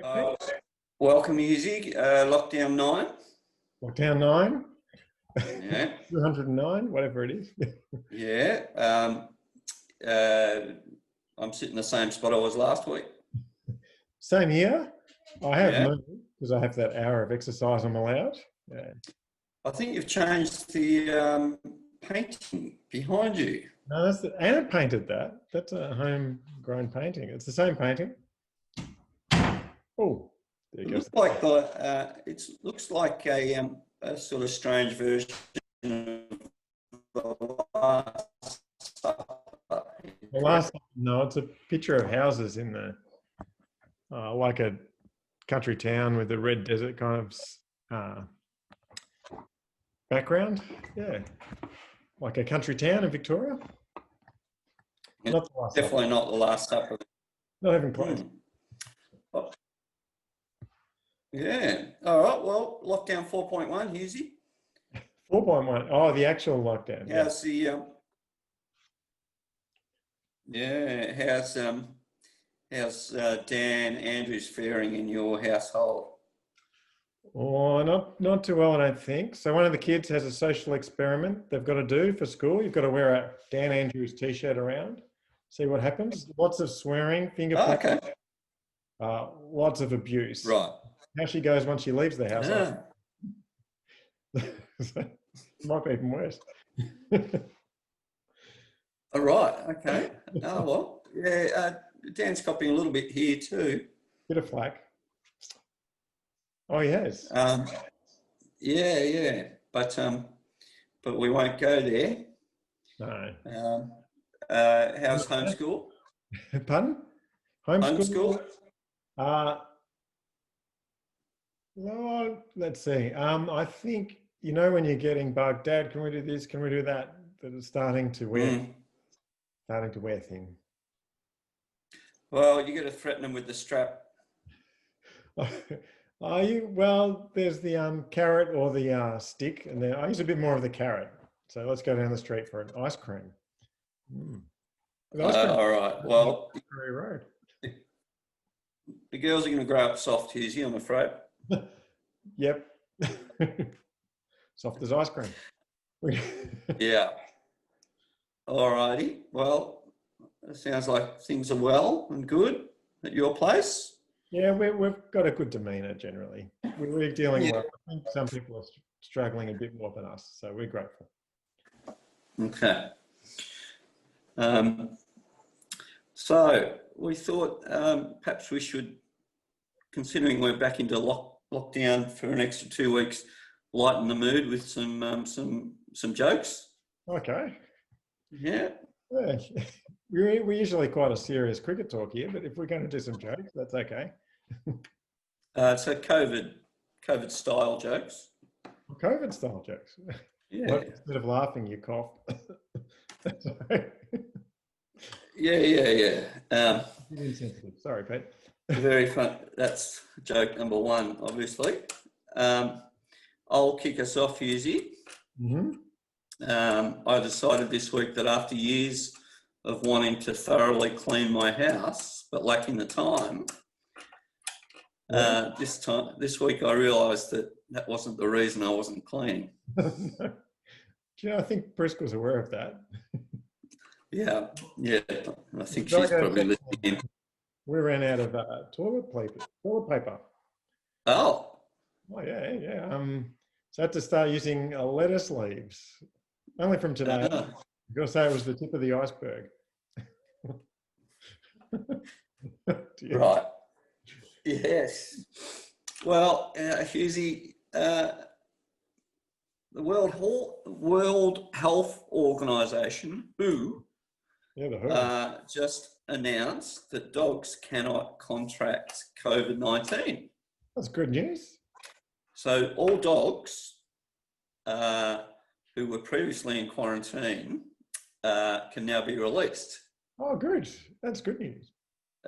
Okay. Welcome, Easy. Lockdown 9. Lockdown 9. Yeah. 209, whatever it is. Yeah. I'm sitting the same spot I was last week. Same here. I have Yeah. moved because I have that hour of exercise I'm allowed. Yeah. I think you've changed the painting behind you. No, Anna painted that. That's a homegrown painting. It's the same painting. Oh, there It you looks go. like it looks like a sort of strange version of the last Supper. The last, no, it's a picture of houses in the like a country town with the red desert kind of background. Yeah, like a country town in Victoria. Not the last Definitely Supper. not the Last Supper. Not even close. Oh, yeah. All right. Well, lockdown 4.1, Husey. 4.1. Oh, the actual lockdown. Yeah. How's the how's Dan Andrews faring in your household? Oh, not too well, I don't think. So one of the kids has a social experiment they've got to do for school. You've got to wear a Dan Andrews t-shirt around, see what happens. Lots of swearing, finger Oh, pointing, okay. lots of abuse. Right. How she goes once she leaves the house, Ah, might be even worse. all right. Okay. Oh well. Yeah. Dan's copying a little bit here too. Bit of flack. Oh, he has. Yeah. But we won't go there. No. How's homeschool? Pardon? Homeschool? Homeschool? Well, let's see. I think, when you're getting bugged, Dad, can we do this? Can we do that? That it's starting to wear thin. Well, you got to threaten them with the strap. Are you? Well, there's the carrot or the stick, and then I use a bit more of the carrot. So let's go down the street for an ice cream. Ice cream. All right. Well, Road. the girls are going to grow up soft, Husey, I'm afraid. Yep. Soft as ice cream. Yeah. All righty. Well, it sounds like things are well and good at your place. Yeah, we've got a good demeanour generally. We're dealing well. I think some people are struggling a bit more than us, so we're grateful. Okay. So we thought perhaps we should, considering we're back into lockdown for an extra 2 weeks, lighten the mood with some jokes. Okay. Yeah. We're usually quite a serious cricket talk here, but if we're going to do some jokes, that's okay. So COVID style jokes. COVID style jokes. Yeah. Well, instead of laughing, you cough. Yeah. Insensitive. Sorry, Pete. Very fun. That's joke number one, obviously. I'll kick us off, Husey. I decided this week that after years of wanting to thoroughly clean my house, but lacking the time, this week I realised that wasn't the reason I wasn't cleaning. Do you know, I think Briscoe's aware of that. Yeah. I think she's probably listening. We ran out of toilet paper. Oh. Oh yeah. So I had to start using lettuce leaves. Only from today. I've got to say it was the tip of the iceberg. Right. Yes. Well, Husey, the World Health Organization, WHO, just announced that dogs cannot contract COVID-19. That's good news. So all dogs who were previously in quarantine can now be released. Oh, good. That's good news.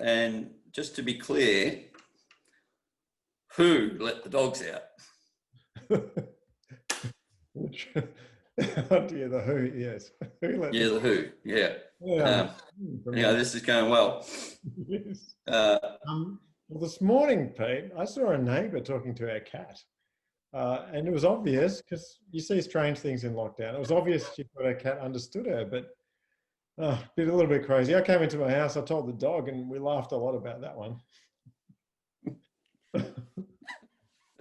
And just to be clear, who let the dogs out? Oh dear, the WHO, yes. The WHO, yeah. Yeah. This is going well. Yes. Well, this morning, Pete, I saw a neighbour talking to our cat. And it was obvious because you see strange things in lockdown. It was obvious she thought her cat understood her, but bit a little bit crazy. I came into my house, I told the dog, and we laughed a lot about that one.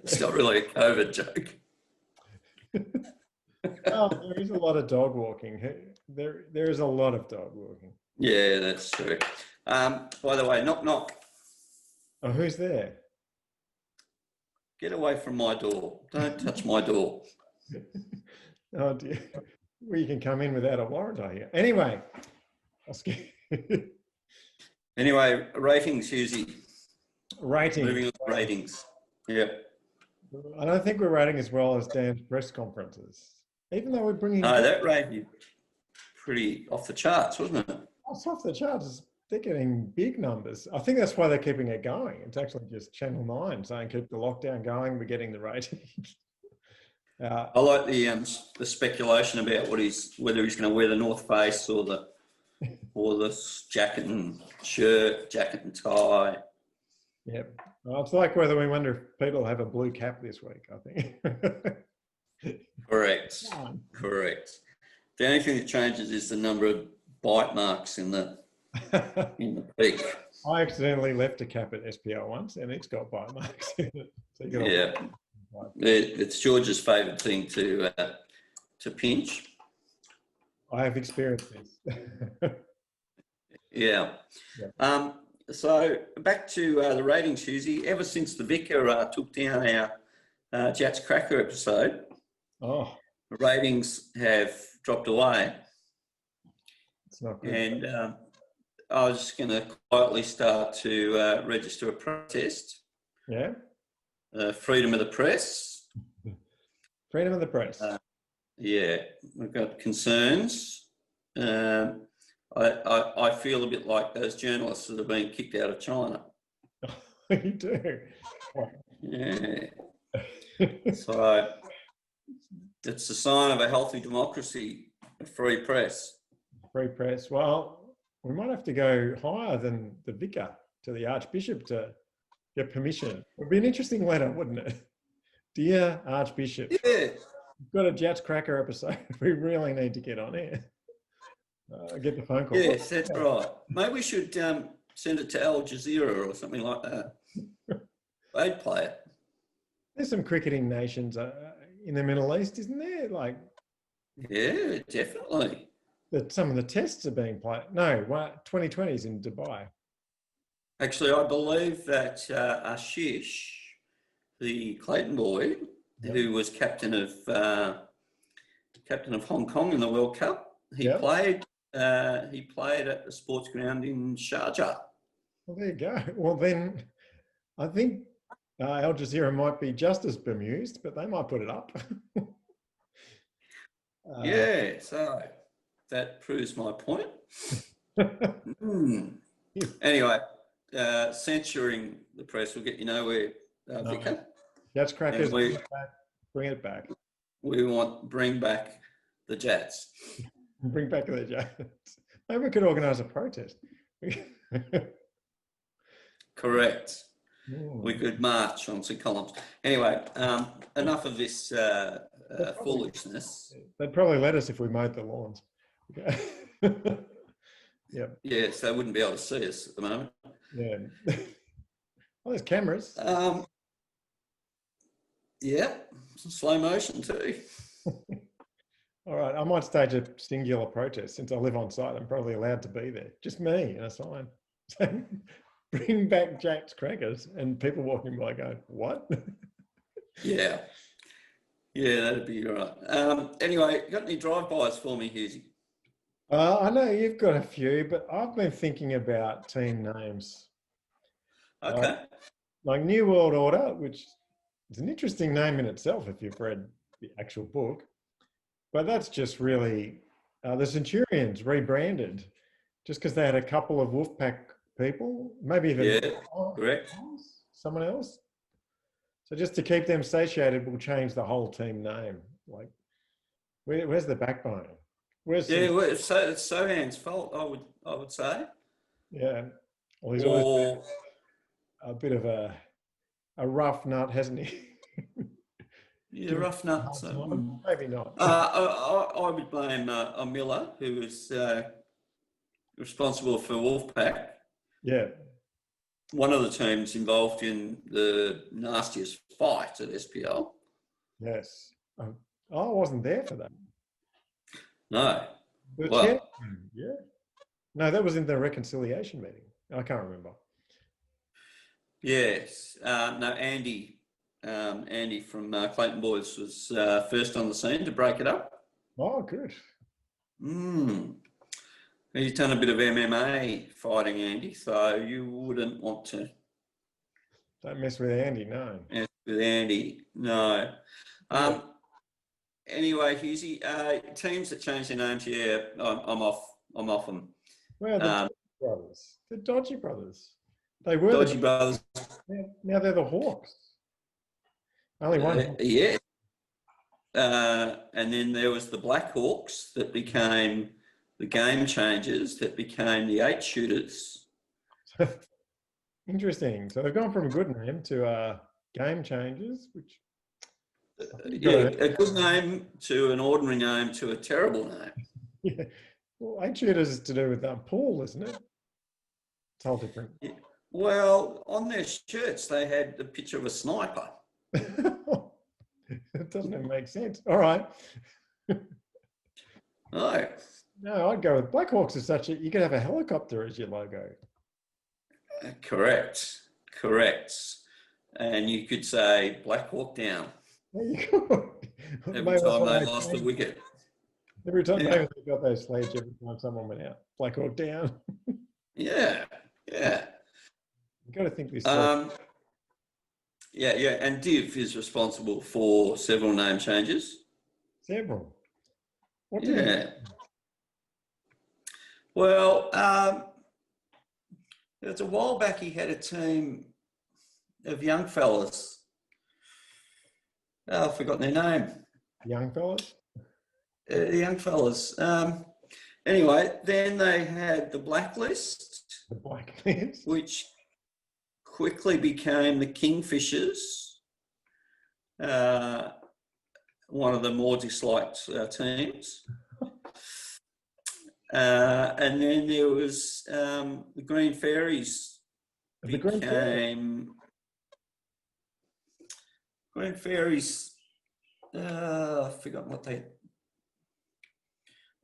It's not really a COVID joke. Oh, there is a lot of dog walking. There is a lot of dog walking. Yeah, that's true. By the way, knock, knock. Oh, who's there? Get away from my door. Don't touch my door. Oh dear. Well, you can come in without a warrant, I hear. Anyway, I'll skip. Anyway, ratings, Husey. Rating. Moving on to ratings. Yeah. I don't think we're rating as well as Dan's press conferences, even though we're bringing. No, that rating pretty off the charts, wasn't it? It's off the charts. They're getting big numbers. I think that's why they're keeping it going. It's actually just Channel 9 saying keep the lockdown going. We're getting the ratings. I like the speculation about whether he's going to wear the North Face or the jacket and shirt, jacket and tie. Yep. Well, it's like whether we wonder if Pete will have a blue cap this week, I think. Correct. Correct. The only thing that changes is the number of bite marks in the beak. I accidentally left a cap at SPL once and it's got bite marks in it. So yeah. It's George's favourite thing to pinch. I have experienced this. Yeah. So back to the ratings, Husey. Ever since the Vicar took down our Jats Cracker episode, the ratings have dropped away. It's not good. And I was going to quietly start to register a protest. Yeah. Freedom of the press. Freedom of the press. Yeah, we've got concerns. I feel a bit like those journalists that have been kicked out of China. You do? Yeah. So it's a sign of a healthy democracy, a free press. Free press. Well, we might have to go higher than the Vicar to the Archbishop to get permission. It would be an interesting letter, wouldn't it? Dear Archbishop, yeah. We've got a Jats Cracker episode. We really need to get on here. Get the phone call. Yes, that's right. Maybe we should send it to Al Jazeera or something like that. They'd play it. There's some cricketing nations in the Middle East, isn't there? Like, yeah, definitely. That some of the tests are being played. No, 2020 is in Dubai. Actually, I believe that Ashish, the Clayton boy, who was captain of Hong Kong in the World Cup, he played at the sports ground in Sharjah. Well, there you go. Well, then I think Al Jazeera might be just as bemused, but they might put it up. Yeah, so that proves my point. Anyway, censoring the press will get you nowhere, Vicar. Jats Crackers, bring it back. We bring back the Jats. Bring back the Jats. Maybe we could organise a protest. Correct. We could march on St. Columns. Anyway, enough of this foolishness. They'd probably let us if we mowed the lawns. Yep. Yes, they wouldn't be able to see us at the moment. Yeah. Well, there's cameras. Yeah, slow motion too. All right, I might stage a singular protest since I live on site. I'm probably allowed to be there. Just me and a sign saying, bring back Jats Crackers, and people walking by going, what? Yeah, that'd be right. Anyway, got any drive-bys for me, Husey? I know you've got a few, but I've been thinking about team names. Okay. Like New World Order, which is an interesting name in itself if you've read the actual book. But that's just really the Centurions rebranded just because they had a couple of Wolfpack people, maybe even correct. Someone else. So just to keep them satiated, we'll change the whole team name. Like, where's the backbone? It's Sohan's fault, I would say. Yeah. Well, a bit of a rough nut, hasn't he? Yeah, Give him rough a hard nuts. time. Maybe not. I would blame Miller, who was responsible for Wolfpack. Yeah. One of the teams involved in the nastiest fight at SPL. Yes. I wasn't there for that. No. The chair. Well, Yeah. No, that was in the reconciliation meeting. I can't remember. yes. No, Andy from Clayton Boys was first on the scene to break it up. Oh, good. He's done a bit of MMA fighting, Andy, so you wouldn't want to Don't mess with Andy, no. mess with Andy. No. Yeah. Anyway, Husey, teams that change their names, yeah, I'm off them. Well, the Um, Dodgy brothers. The Dodgy brothers. They were Dodgy Brothers, now they're the Hawks. Only one. yeah. And then there was the Black Hawks that became the Game Changers, that became the 8 Shooters. Interesting. So they've gone from a good name to Game Changers, which Yeah, a good name to an ordinary name to a terrible name. yeah. Well, 8 Shooters is to do with pool, isn't it? It's all different. Well, on their shirts they had the picture of a sniper. It doesn't even make sense. All right. No. No, I'd go with Blackhawks as such. You could have a helicopter as your logo. Correct. And you could say Black Hawk down There you go. every time they lost the wicket. Every time Yeah. they got those sledge, every time someone went out. Blackhawk down. Yeah. You've got to think this. Yeah. And Div is responsible for several name changes. Several. What did Yeah. Well, it was a while back he had a team of young fellas. Oh, I've forgotten their name. Young fellas? The young fellas. Anyway, then they had the Blacklist, The Blacklist? which quickly became the Kingfishers, one of the more disliked teams. And then there was the Green Fairies. The Green Fairies? Green Fairies. I've forgotten what they.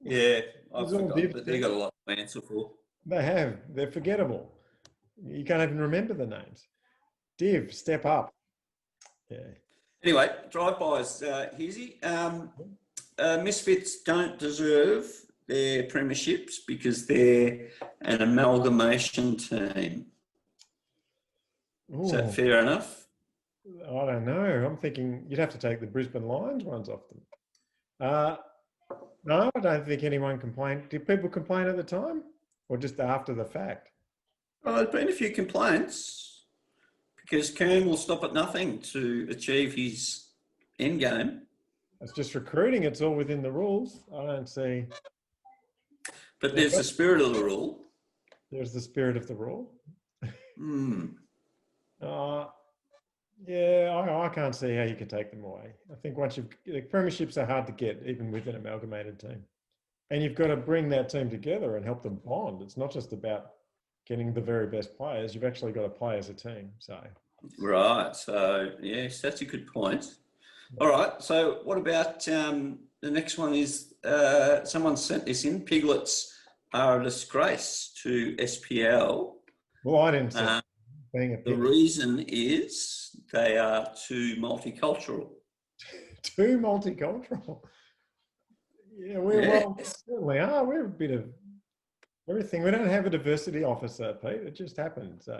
Yeah, I've forgotten, but they got a lot to answer for. They have. They're forgettable. You can't even remember the names. Div, step up. Yeah. Anyway, drive-bys, Hizzy. Misfits don't deserve their premierships because they're an amalgamation team. Ooh, Is that fair enough? I don't know. I'm thinking you'd have to take the Brisbane Lions ones off them. No, I don't think anyone complained. Did people complain at the time or just after the fact? Well, there's been a few complaints because Kern will stop at nothing to achieve his end game. It's just recruiting. It's all within the rules. I don't see. But there's the spirit of the rule. There's the spirit of the rule. Yeah, I can't see how you can take them away. I think the premierships are hard to get even with an amalgamated team. And you've got to bring that team together and help them bond. It's not just about getting the very best players. You've actually got to play as a team. So. Right. So, yes, that's a good point. All right. So what about the next one is someone sent this in. Piglets are a disgrace to SPL. Well, I didn't say being a The piglet. reason is they are too multicultural. Too multicultural. Yeah, well, certainly are. We're a bit of everything. We don't have a diversity officer, Pete. It just happened. So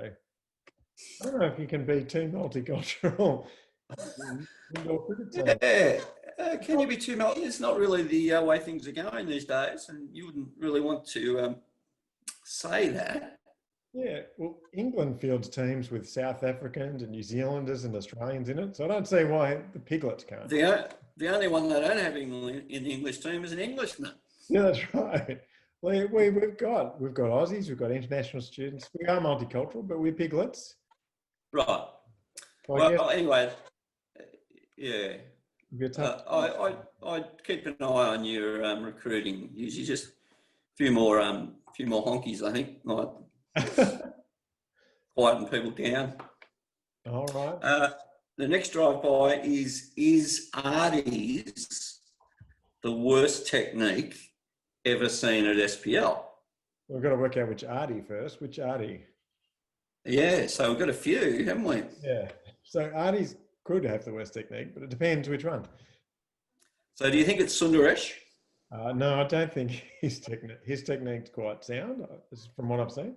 I don't know if you can be too multicultural. Yeah. Can you be too multi? It's not really the way things are going these days, and you wouldn't really want to say that. Yeah, well, England fields teams with South Africans and New Zealanders and Australians in it, so I don't see why the Piglets can't. The only one they don't have in the English team is an Englishman. Yeah, that's right. We've got Aussies, we've got international students. We are multicultural, but we're Piglets. Right. So I guess Well, anyway, yeah. it'd be a tough. I keep an eye on your recruiting. Usually just a few more honkies, I think, might quieten people down. All right. The next drive-by is Artie's the worst technique ever seen at SPL? We've got to work out which Artie first. Which Artie? Yeah, so we've got a few, haven't we? Yeah. So Artie's could have the worst technique, but it depends which one. So do you think it's Sundaresh? No, I don't think his technique's quite sound, from what I've seen.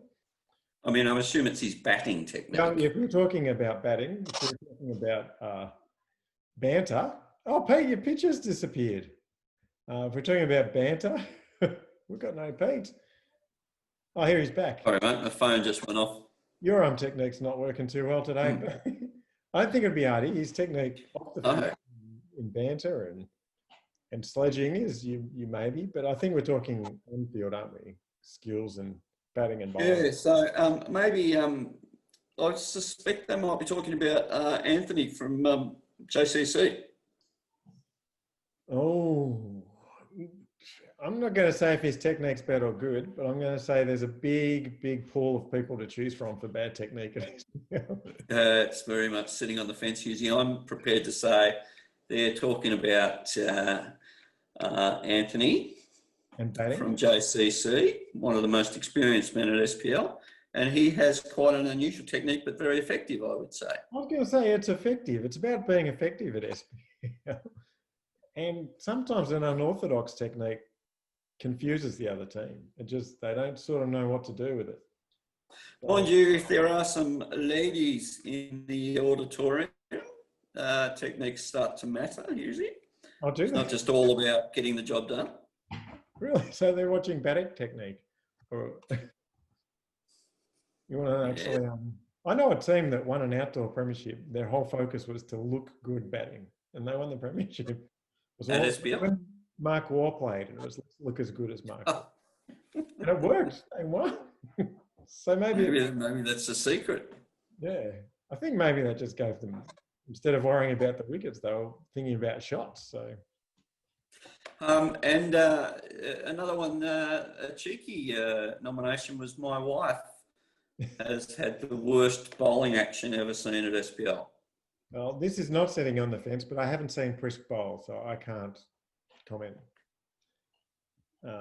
I mean, I assume it's his batting technique. Now, if we're talking about batting, if we're talking about banter, oh, Pete, your picture's disappeared. If we're talking about banter, we've got no Pete. Oh, here he's back. Sorry, mate, my phone just went off. Your technique's not working too well today. But I don't think it'd be Artie. His technique off the field in banter and sledging is you maybe, but I think we're talking on field, aren't we? Skills and batting and bowling. Yeah, so maybe I suspect they might be talking about Anthony from JCC. Oh, I'm not going to say if his technique's bad or good, but I'm going to say there's a big pool of people to choose from for bad technique. It's very much sitting on the fence, Husey. I'm prepared to say they're talking about Anthony And batting from JCC, one of the most experienced men at SPL, and he has quite an unusual technique, but very effective, I would say. I was going to say it's effective. It's about being effective at SPL. And sometimes an unorthodox technique confuses the other team. They don't sort of know what to do with it. Mind you, if there are some ladies in the auditorium, techniques start to matter usually. Oh, do It's they? not just all about getting the job done. Really? So they're watching batting technique? Or you want to actually... I know a team that won an outdoor premiership. Their whole focus was to look good batting, and they won the premiership. It was At SPL? when Mark Waugh played, and it was look as good as Mark. Oh. And it worked. They won. So maybe that's the secret. yeah. I think maybe that just gave them, instead of worrying about the wickets, they were thinking about shots. So. And another one, a cheeky nomination was my wife has had the worst bowling action ever seen at SPL. Well, this is not sitting on the fence, but I haven't seen Prisk bowl, so I can't comment.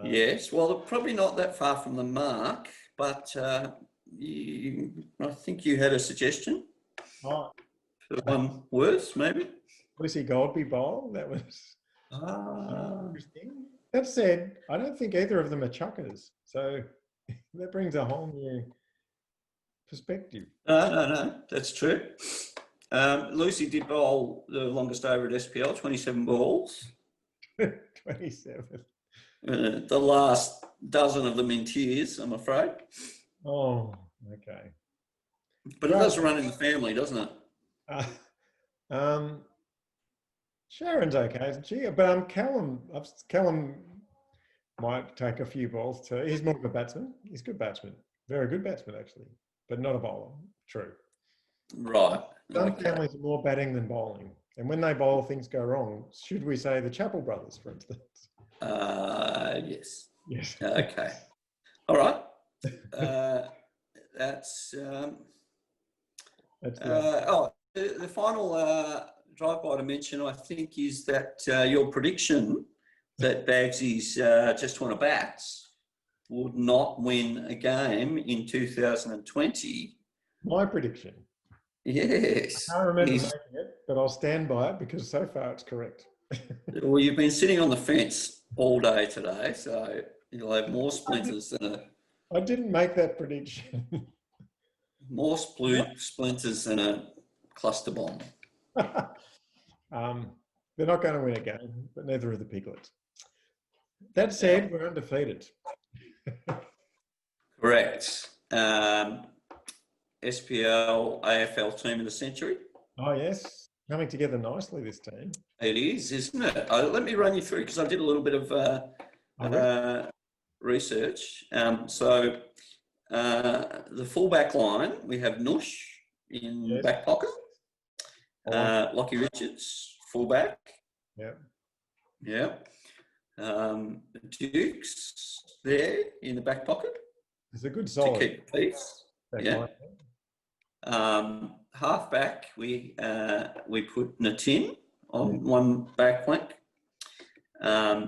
Yes, well, they're probably not that far from the mark, but I think you had a suggestion Oh, for one worse, maybe. Lucy Goldby bowl, that was interesting. That said, I don't think either of them are chuckers, so that brings a whole new perspective. No, that's true. Lucy did bowl the longest over at SPL, 27 balls. 27. The last dozen of them in tears, I'm afraid. Oh, okay. But it does run in the family, doesn't it? Sharon's okay, isn't she? But Callum might take a few balls too. He's more of a batsman. He's a good batsman. Very good batsman, actually, but not a bowler. True. Right. Some families are more batting than bowling. And when they bowl, things go wrong. Should we say the Chappell brothers, for instance? Yes. Yes. Okay. All right. That's the final drive-by to mention, I think, is that your prediction that Bagsy's just won a bats would not win a game in 2020. My prediction. Yes. I can't remember making it, but I'll stand by it because so far it's correct. Well, you've been sitting on the fence all day today, so you'll have more splinters than I didn't make that prediction. more splinters than a cluster bomb. They're not going to win a game, but neither are the Piglets. That said, we're undefeated. Correct. SPL AFL team of the century. Oh, yes. Coming together nicely, this team. It is, isn't it? Let me run you through, because I did a little bit of research. So the fullback line, we have Nush in Yes. back pocket. Oh, Lockie Richards, fullback. yeah. Yeah. Dukes there in the back pocket It's a good to solid keep the peace. back Yeah. line. Halfback, we put Natin on one back flank.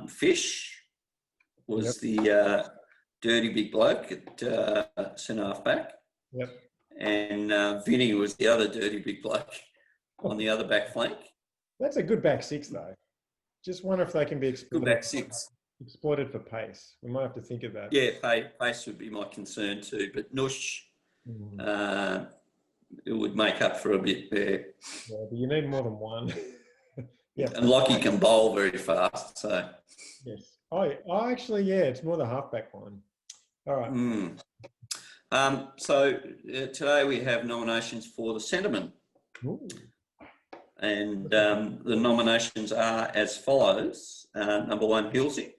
Fish was the dirty big bloke at centre halfback. Yep. And Vinny was the other dirty big bloke on the other back flank. That's a good back six, though. Just wonder if they can be Good exploited, back six. exploited for pace. We might have to think of that. Yeah, pace would be my concern too. But Nush, it would make up for a bit there. Yeah, but you need more than one. Yeah. And Lockie can bowl very fast, so. Yes. Oh, actually, yeah, it's more the halfback line. All right. So today we have nominations for the centreman. Ooh. And the nominations are as follows. Number one, Hilsey.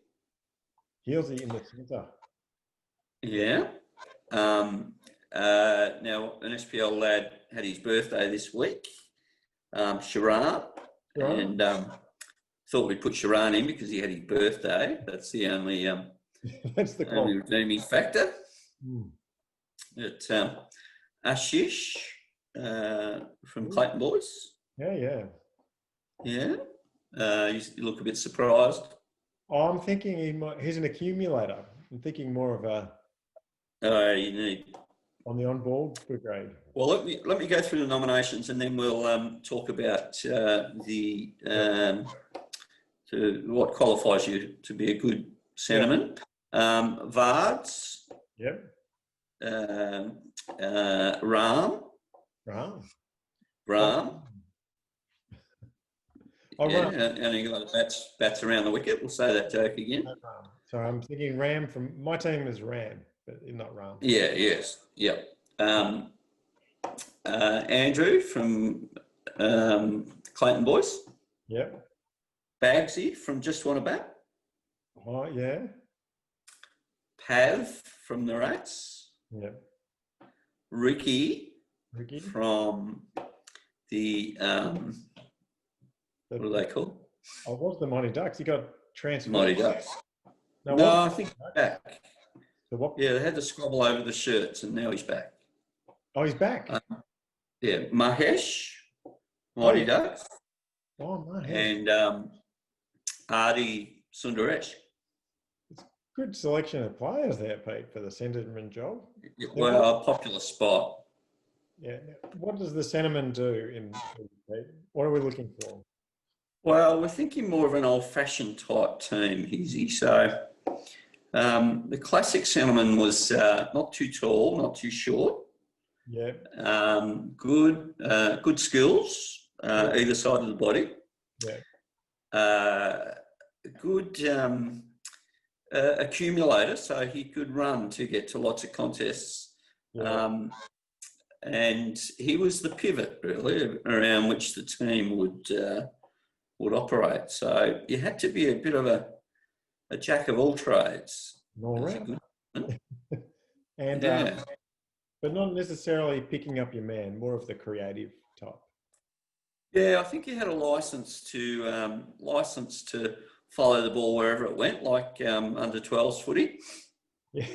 Heelsy in the centre. Yeah. Now, an SPL lad had his birthday this week, Sharan, and thought we'd put Sharan in because he had his birthday. That's the only That's the only redeeming factor. Mm. But Ashish from Clayton Boys. Yeah. Yeah. You look a bit surprised. Oh, I'm thinking he's an accumulator. I'm thinking more of a You need. on the on-ball brigade. Well, let me go through the nominations and then we'll talk about to what qualifies you to be a good centreman. Vards. Yep. Ram. Yeah, and he got bats around the wicket. We'll say that joke again. So I'm thinking Ram from my team is Ram, but not Ram. Yeah. Yes. Yep. Andrew from Clayton Boys. Yep. Bagsy from Just Want to Bat. Oh yeah. Pav from the Rats. Yep. Ricky Ricky from the what are they called? Oh, what's the Mighty Ducks? You got transferred. Mighty Ducks. No, I think he's back. So what? Yeah, they had to squabble over the shirts, and now he's back. Oh, he's back. Yeah, Mahesh, Mighty Ducks. Oh, Mahesh. And Adi Sundaresh. It's a good selection of players there, Pete, for the centreman job. Well, a popular spot. Yeah. What does the centreman do in Pete? What are we looking for? Well, we're thinking more of an old-fashioned type team, Hizzy. So the classic centreman was not too tall, not too short. Yeah. Good skills, either side of the body. Yeah. Good accumulator, so he could run to get to lots of contests. Yeah. And he was the pivot, really, around which the team would operate. So you had to be a bit of a jack of all trades. All right. And yeah. but not necessarily picking up your man, more of the creative type. Yeah, I think he had a license to follow the ball wherever it went, like under 12s footy. Yeah.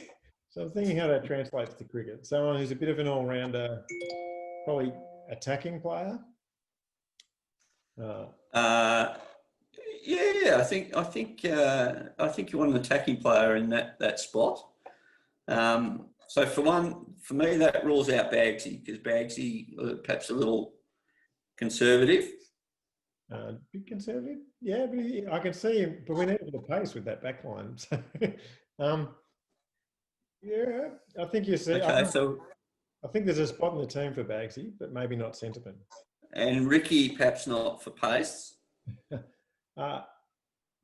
So I'm thinking how that translates to cricket. Someone who's a bit of an all-rounder, probably attacking player. Yeah, I think you want an attacking player in that spot. So for me, that rules out Bagsy, because Bagsy perhaps a little conservative. Bit conservative, yeah, but I can see him. But we need a bit of pace with that back line. So, yeah, I think you see. Okay, I think there's a spot in the team for Bagsy, but maybe not centreman. And Ricky, perhaps not for pace. No,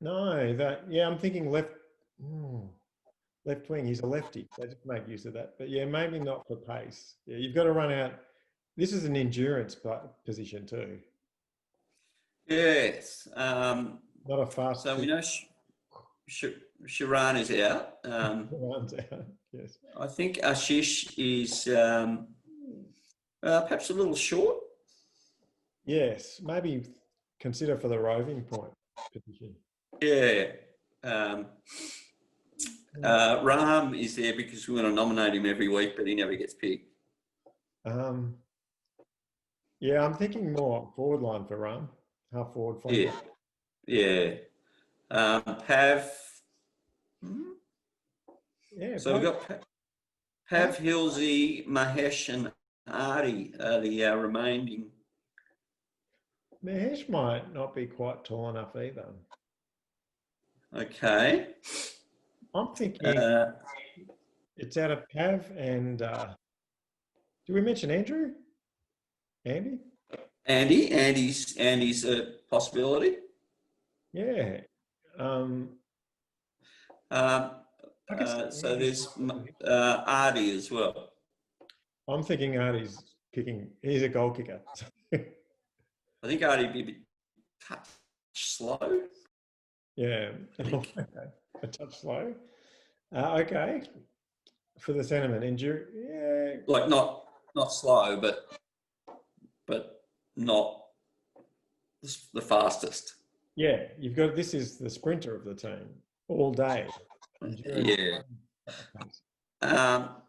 I'm thinking left wing. He's a lefty. They just make use of that. But yeah, maybe not for pace. Yeah, you've got to run out. This is an endurance position too. Yes. Not a fast. So we know Sharan is out. Sharan's out. Yes. I think Ashish is Perhaps a little short. Yes, maybe consider for the roving point position. Yeah. Rahm is there because we want to nominate him every week, but he never gets picked. Yeah, I'm thinking more forward line for Ram, half forward flank. Yeah. Pav. Yeah, So we've got Pav, Hilsey, Mahesh, and Artie are the remaining. Mahesh might not be quite tall enough either. Okay. I'm thinking it's out of Pav and do we mention Andrew? Andy? Andy's a possibility. Yeah. So there's Artie as well. I'm thinking Artie's kicking. He's a goal kicker. I think Artie'd be a bit touch slow. Yeah. Okay. A touch slow. Okay. For the sentiment injury, yeah. Like not slow, but not the fastest. Yeah, you've got, this is the sprinter of the team all day. Yeah. Now,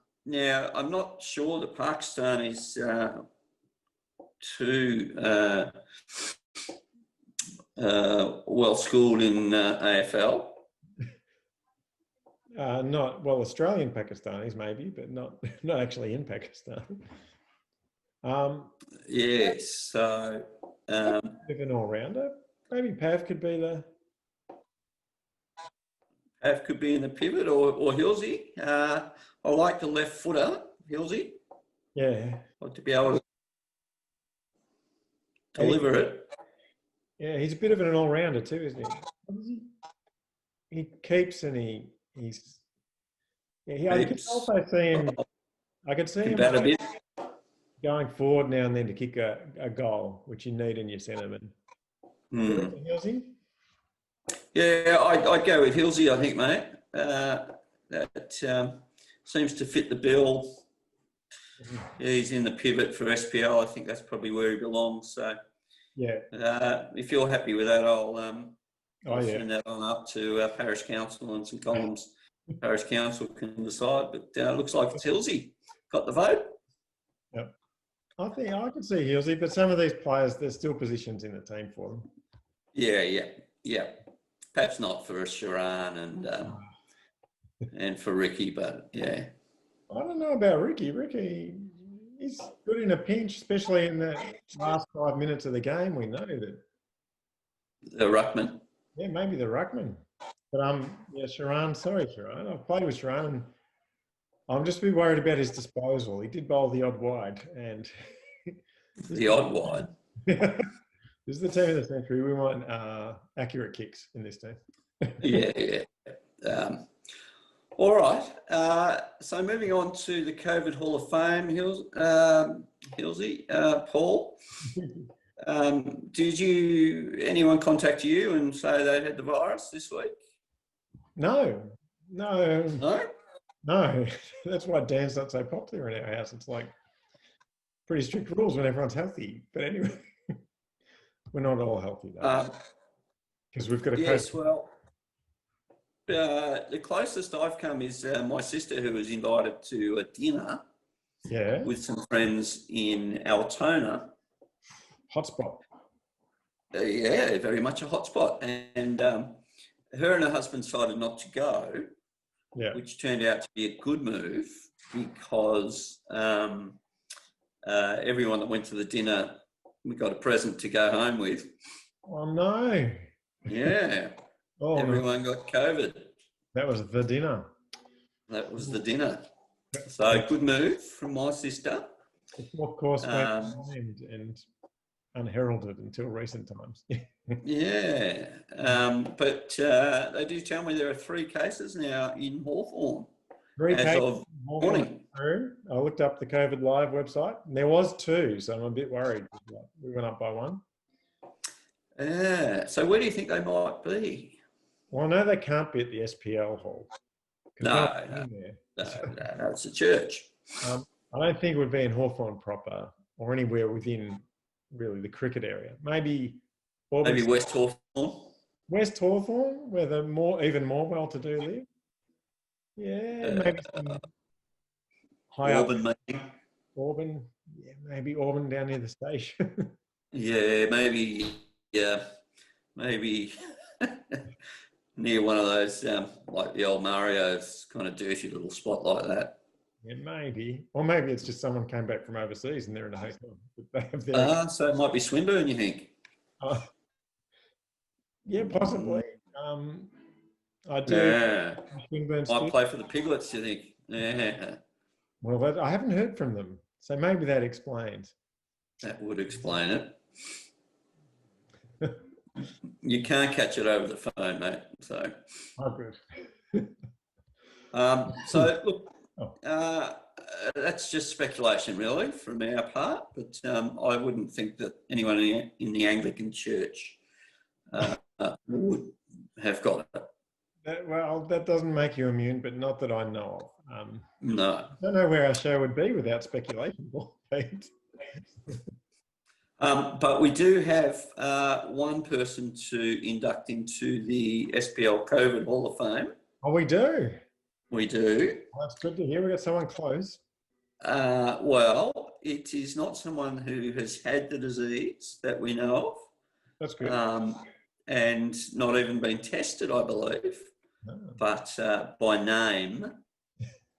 I'm not sure that Pakistan is too well schooled in AFL. Not, well, Australian Pakistanis maybe, but not actually in Pakistan. Yes, so If an all-rounder, maybe Pav could be the. Pav could be in the pivot, or Hilsey. I like the left footer, Hilsey. Yeah. Like to be able to deliver it. Yeah, he's a bit of an all-rounder too, isn't he? He keeps and he's. Yeah, I could also see him. I could see him bat a bit. Going forward now and then to kick a goal, which you need in your centreman. Hilsey? Yeah, I'd go with Hilsey, I think, mate. That seems to fit the bill. Yeah, he's in the pivot for SPL. I think that's probably where he belongs. So, yeah. If you're happy with that, I'll send that on up to Parish Council and some columns. Parish Council can decide, but it looks like it's Hilsey. Got the vote? Yep. I think I can see Hilsey, but some of these players, there's still positions in the team for them. Yeah. Perhaps not for Sharan and for Ricky, but yeah. I don't know about Ricky. Ricky, he's good in a pinch, especially in the last 5 minutes of the game. We know that. The ruckman. Yeah, maybe the ruckman. But yeah, Sharan. Sorry, Sharan. I've played with Sharan, and I'm just a bit worried about his disposal. He did bowl the odd wide, and the odd wide. This is the team of the century. We want accurate kicks in this team. Yeah. All right. So moving on to the COVID Hall of Fame, Hilsey, Paul. Did anyone contact you and say they had the virus this week? No. That's why Dan's not so popular in our house. It's like pretty strict rules when everyone's healthy. But anyway, we're not all healthy though. Because we've got a yes, well, the closest I've come is my sister, who was invited to a dinner with some friends in Altona. Hotspot. Yeah, very much a hotspot. And her and her husband decided not to go, which turned out to be a good move because everyone that went to the dinner, we got a present to go home with. Oh, no. Yeah. Everyone got COVID. That was the dinner. That was the dinner. So good move from my sister. Of course, named and unheralded until recent times. Yeah. But they do tell me there are 3 cases now in Hawthorn. 3 cases of morning. I looked up the COVID Live website and there was 2, so I'm a bit worried. We went up by 1. So where do you think they might be? Well, I know they can't be at the SPL hall. No, it's a church. I don't think it would be in Hawthorn proper. or anywhere within really the cricket area. Maybe Auburn, Maybe West Hawthorn. West Hawthorn, where the even more well-to-do live. Yeah, maybe some high up Auburn, maybe. Auburn. Yeah, maybe Auburn down near the station. Yeah, maybe. Yeah, maybe near one of those, like the old Mario's kind of dirty little spot like that. Yeah, maybe. Or maybe it's just someone came back from overseas and they're in a hotel. They have their So it might be Swinburne, you think? yeah, possibly. I do. Yeah. Swinburne Might Studio. play for the Piglets, you think? Yeah. Well, I haven't heard from them, so maybe that explains. That would explain it. You can't catch it over the phone, mate. So, Oh, good. so look, Oh. that's just speculation, really, from our part. But I wouldn't think that anyone in the Anglican Church would have got it. That doesn't make you immune, but not that I know of. No. I don't know where our show would be without speculation, Pete. But we do have one person to induct into the SPL COVID Hall of Fame. Oh, we do. We do. Well, that's good to hear. We got someone close. Well, it is not someone who has had the disease that we know of. That's good. And not even been tested, I believe. Oh. But by name,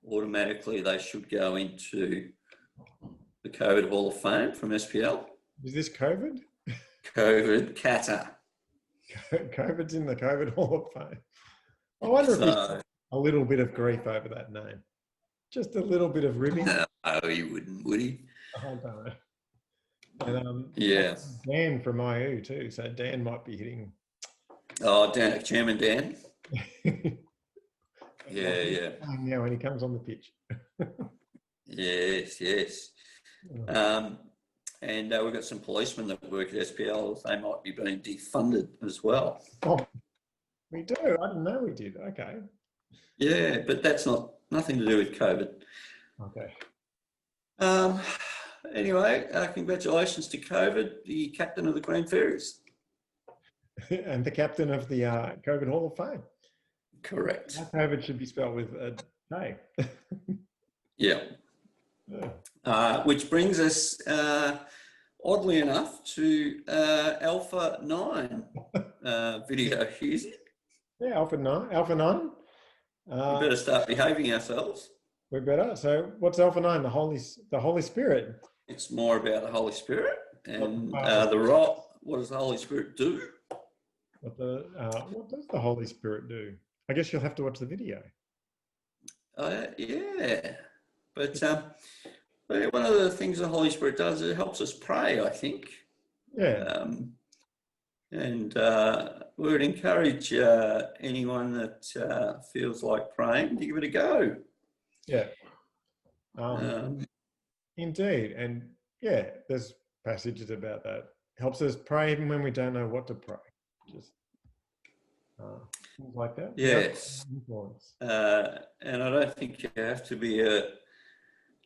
automatically they should go into the COVID Hall of Fame from SPL. Is this COVID? COVID Kata. COVID's in the COVID Hall of Fame. I wonder if he's a little bit of grief over that name. Just a little bit of ribbing. No, he wouldn't, would he? I don't know. And yeah. Dan from IU too. So Dan might be hitting. Oh, Dan, Chairman Dan. Yeah. Yeah, when he comes on the pitch. Yes. And we've got some policemen that work at SPL. They might be being defunded as well. Oh, we do. I didn't know we did. Okay. Yeah, but that's nothing to do with COVID. Okay. Anyway, congratulations to COVID, the captain of the Green Ferries. And the captain of the COVID Hall of Fame. Correct. COVID should be spelled with a K. Yeah. Which brings us, oddly enough, to Alpha 9 video, Hughes. Yeah, Alpha 9. We better start behaving ourselves. We better. So what's Alpha 9? The Holy Spirit. It's more about the Holy Spirit and the role. What does the Holy Spirit do? What does the Holy Spirit do? I guess you'll have to watch the video. Yeah. But one of the things the Holy Spirit does is it helps us pray, I think. Yeah. And we would encourage anyone that feels like praying to give it a go. Yeah. Indeed. And yeah, there's passages about that. Helps us pray even when we don't know what to pray. Just things like that. Yes. And I don't think you have to be a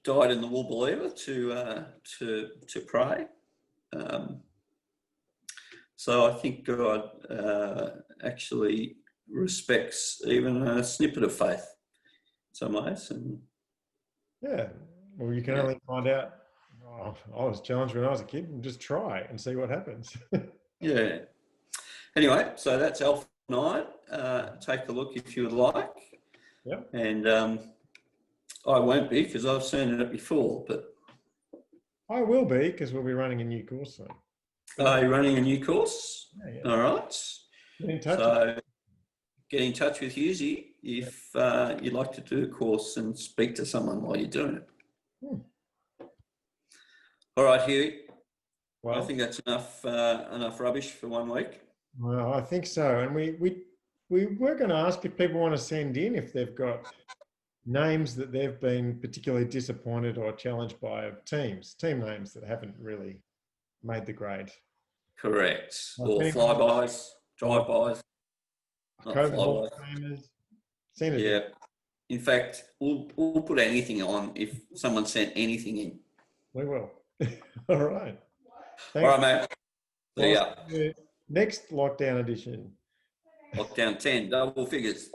dyed-in-the-wool believer to pray. So I think God actually respects even a snippet of faith in some ways. And yeah, well, you can only find out. Oh, I was challenged when I was a kid, and just try and see what happens. yeah. Anyway, so that's Alpha 9. Take a look if you would like. Yeah. And I won't be because I've seen it before, but I will be because we'll be running a new course soon. Are you running a new course? Yeah. All right. Get in touch. So get in touch with Hughesy if you'd like to do a course and speak to someone while you're doing it. All right, Hugh. Well, I think that's enough rubbish for 1 week. Well, I think so. And we were going to ask if people want to send in if they've got names that they've been particularly disappointed or challenged by of team names that haven't really made the grade. Correct. Or flybys, drive-bys. Not flybys. Send it. Yeah. In fact, we'll put anything on if someone sent anything in. We will. All right. All Thanks. right, mate. See Well, ya. next lockdown edition. Lockdown 10, double figures.